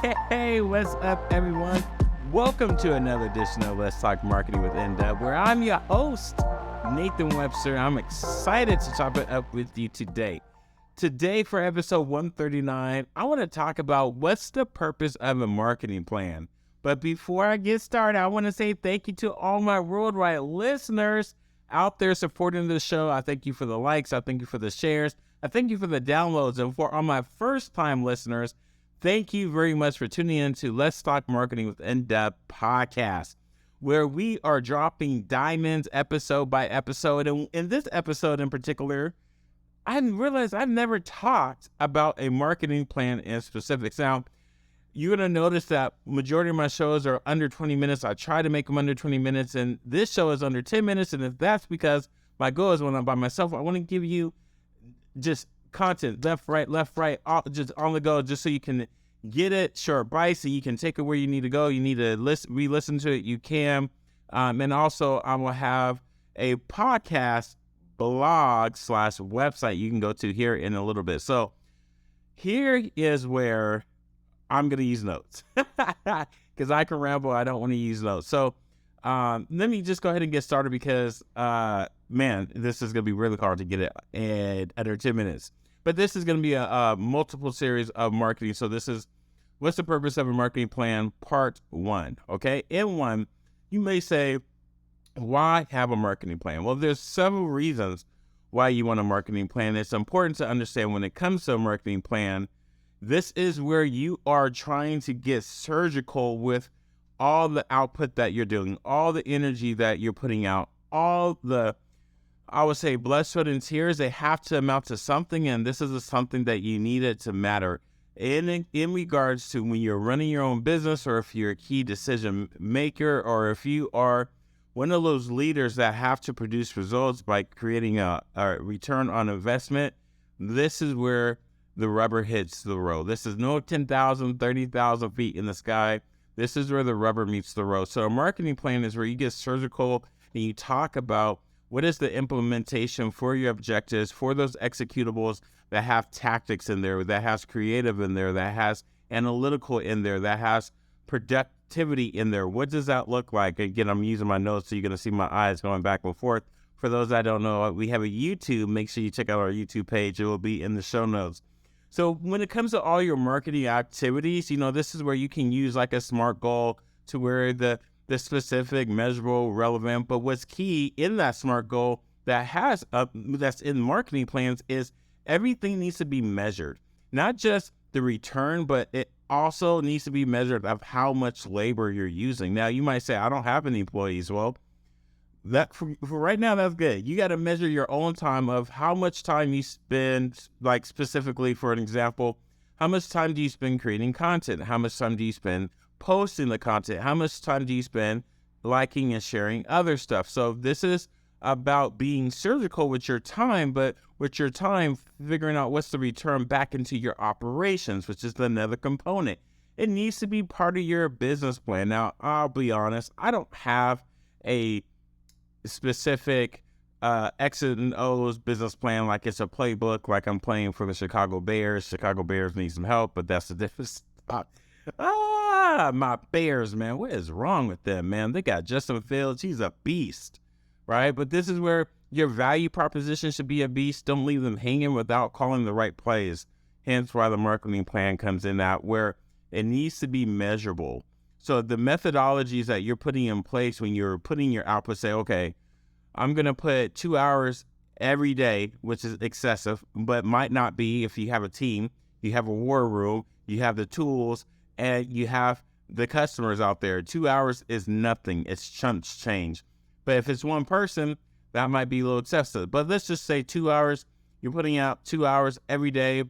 Hey, what's up, everyone? Welcome to another edition of Let's Talk Marketing with NW, where I'm your host, Nathan Webster. I'm excited to chop it up with you today. Today, for episode 139, I want to talk about what's the purpose of a marketing plan. But before I get started, I want to say thank you to all my worldwide listeners out there supporting the show. I thank you for the likes. I thank you for the shares. I thank you for the downloads. And for all my first-time listeners, thank you very much for tuning in to Let's Talk Marketing with NW podcast, where we are dropping diamonds episode by episode. And in this episode in particular, I realized I've never talked about a marketing plan in specifics. Now, you're going to notice that majority of my shows are under 20 minutes. I try to make them under 20 minutes, and this show is under 10 minutes. And if that's because my goal is when I'm by myself, I want to give you just content, left, right, all, just on the go, just so you can get it short bites and you can take it where you need to go. You need to re-listen to it, you can. And also, I will have a podcast blog / website you can go to here in a little bit. So here is where I'm going to use notes because I can ramble. I don't want to use notes. So let me just go ahead and get started because, man, this is going to be really hard to get it in under 10 minutes. But this is going to be a multiple series of marketing. So this is what's the purpose of a marketing plan, part 1. Okay. In 1, you may say, why have a marketing plan? Well, there's several reasons why you want a marketing plan. It's important to understand when it comes to a marketing plan, this is where you are trying to get surgical with all the output that you're doing, all the energy that you're putting out, all the, I would say, blood, sweat, and tears. They have to amount to something, and this is something that you need it to matter. In regards to when you're running your own business, or if you're a key decision maker, or if you are one of those leaders that have to produce results by creating a return on investment, this is where the rubber hits the road. This is no 10,000, 30,000 feet in the sky. This is where the rubber meets the road. So a marketing plan is where you get surgical and you talk about what is the implementation for your objectives, for those executables that have tactics in there, that has creative in there, that has analytical in there, that has productivity in there. What does that look like? Again, I'm using my notes, so you're going to see my eyes going back and forth. For those that don't know, we have a YouTube. Make sure you check out our YouTube page. It will be in the show notes. So when it comes to all your marketing activities, this is where you can use like a SMART goal to where the specific, measurable, relevant. But what's key in that SMART goal that's in marketing plans is everything needs to be measured. Not just the return, but it also needs to be measured of how much labor you're using. Now, you might say, I don't have any employees. Well, that for right now, that's good. You got to measure your own time of how much time you spend, like specifically for an example, how much time do you spend creating content? How much time do you spend posting the content? How much time do you spend liking and sharing other stuff? So this is about being surgical with your time, but with your time, figuring out what's the return back into your operations, which is another component. It needs to be part of your business plan. Now, I'll be honest, I don't have a specific X's and O's business plan like it's a playbook, like I'm playing for the Chicago Bears. Chicago Bears need some help, but that's the difference. My Bears, man, what is wrong with them, man? They got Justin Fields. He's a beast, right? But this is where your value proposition should be a beast. Don't leave them hanging without calling the right plays. Hence why the marketing plan comes in that where it needs to be measurable. So the methodologies that you're putting in place when you're putting your output, say, okay, I'm going to put 2 hours every day, which is excessive, but might not be if you have a team, you have a war room, you have the tools, and you have the customers out there. 2 hours is nothing. It's chunks change. But if it's one person, that might be a little excessive. But let's just say 2 hours, you're putting out 2 hours every day.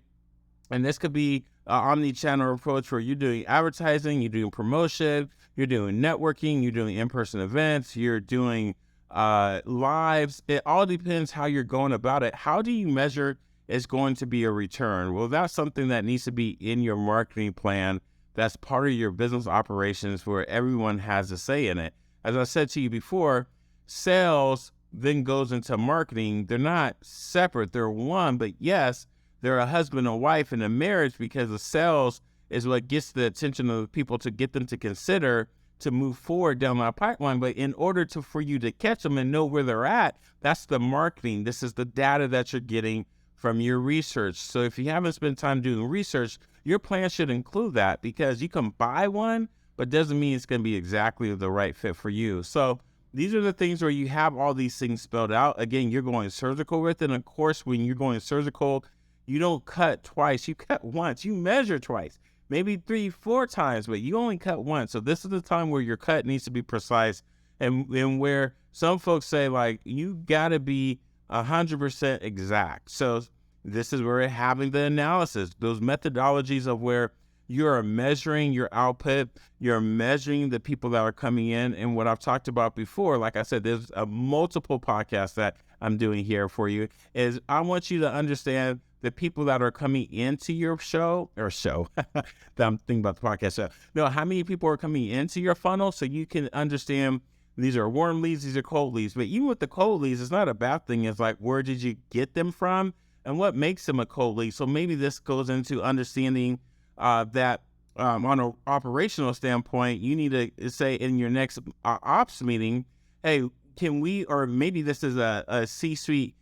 And this could be an omnichannel approach where you're doing advertising, you're doing promotion, you're doing networking, you're doing in-person events, you're doing lives. It all depends how you're going about it. How do you measure is going to be a return? Well, that's something that needs to be in your marketing plan. That's part of your business operations where everyone has a say in it. As I said to you before, sales then goes into marketing. They're not separate. They're one, but yes, they're a husband and wife in a marriage because the sales is what gets the attention of the people to get them to consider to move forward down that pipeline. But in order for you to catch them and know where they're at, that's the marketing. This is the data that you're getting from your research. So if you haven't spent time doing research, your plan should include that, because you can buy one, but doesn't mean it's going to be exactly the right fit for you. So these are the things where you have all these things spelled out. Again, you're going surgical with it. And of course, when you're going surgical, you don't cut twice, you cut once. You measure twice, maybe 3-4 times, but you only cut once. So this is the time where your cut needs to be precise, and where some folks say, like, you got to be 100% exact. So this is where having the analysis, those methodologies of where you're measuring your output, you're measuring the people that are coming in. And what I've talked about before, like I said, there's a multiple podcasts that I'm doing here for you, is I want you to understand the people that are coming into your show, that I'm thinking about the podcast show. No, how many people are coming into your funnel, so you can understand these are warm leads, these are cold leads. But even with the cold leads, it's not a bad thing. It's like, where did you get them from and what makes them a cold lead? So maybe this goes into understanding that on an operational standpoint, you need to say in your next ops meeting, hey, can we, or maybe this is a C-suite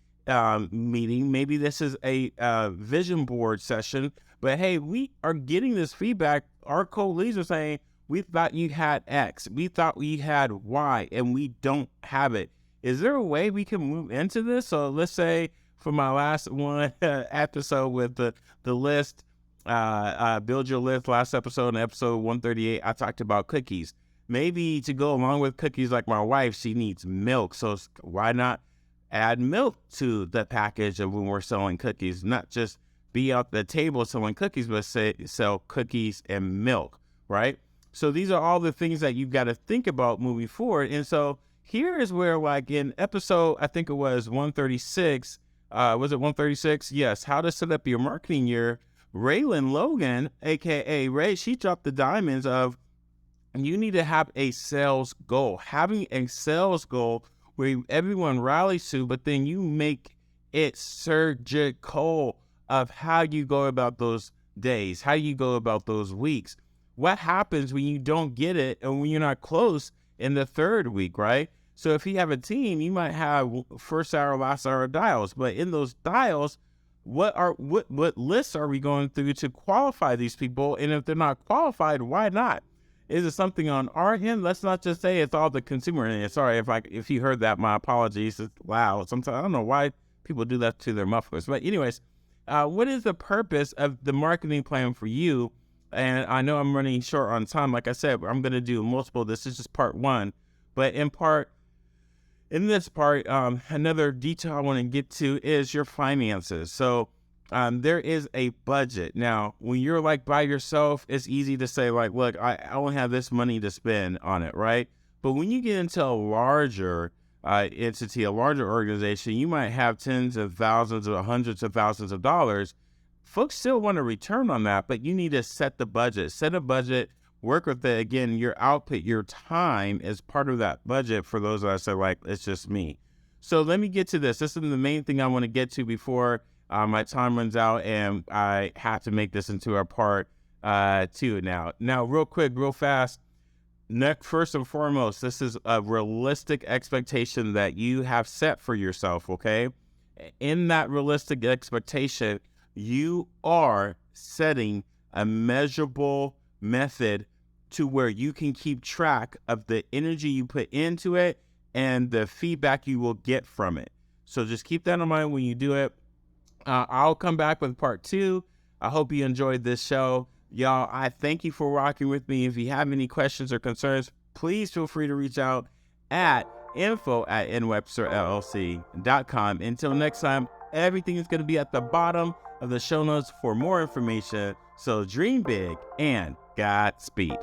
meeting, maybe this is a vision board session, but hey, we are getting this feedback. Our cold leads are saying, we thought you had X, we thought we had Y, and we don't have it. Is there a way we can move into this? So let's say for my last one episode with the list, build your list, last episode, in episode 138, I talked about cookies. Maybe to go along with cookies, like my wife, she needs milk. So why not add milk to the package of when we're selling cookies? Not just be out the table selling cookies, but sell cookies and milk, right? So these are all the things that you've got to think about moving forward. And so here is where, like in episode, I think it was 136, was it 136? Yes, how to set up your marketing year. Raylan Logan, aka Ray, she dropped the diamonds of, you need to have a sales goal. Having a sales goal where everyone rallies to, but then you make it surgical of how you go about those days, how you go about those weeks. What happens when you don't get it and when you're not close in the third week, right? So if you have a team, you might have first hour, last hour dials, but in those dials, what lists are we going through to qualify these people? And if they're not qualified, why not? Is it something on our end? Let's not just say it's all the consumer end. Sorry if you heard that, my apologies. It's loud. Sometimes I don't know why people do that to their mufflers. But anyways, what is the purpose of the marketing plan for you? And I know I'm running short on time. Like I said, I'm going to do multiple. This is just part one. But in this part, another detail I want to get to is your finances. So there is a budget. Now, when you're like by yourself, it's easy to say like, look, I only have this money to spend on it, right? But when you get into a larger entity, a larger organization, you might have tens of thousands or hundreds of thousands of dollars. Folks still want a return on that, but you need to set the budget. Set a budget, work with it. Again, your output, your time is part of that budget for those that I said, like, it's just me. So let me get to this. This is the main thing I want to get to before my time runs out, and I have to make this into a part two now. Now, real quick, real fast. First and foremost, this is a realistic expectation that you have set for yourself, okay? In that realistic expectation, you are setting a measurable method to where you can keep track of the energy you put into it and the feedback you will get from it. So just keep that in mind when you do it. I'll come back with part two. I hope you enjoyed this show. Y'all, I thank you for rocking with me. If you have any questions or concerns, please feel free to reach out at info@nwebsterllc.com. Until next time, everything is going to be at the bottom of the show notes for more information. So dream big and Godspeed.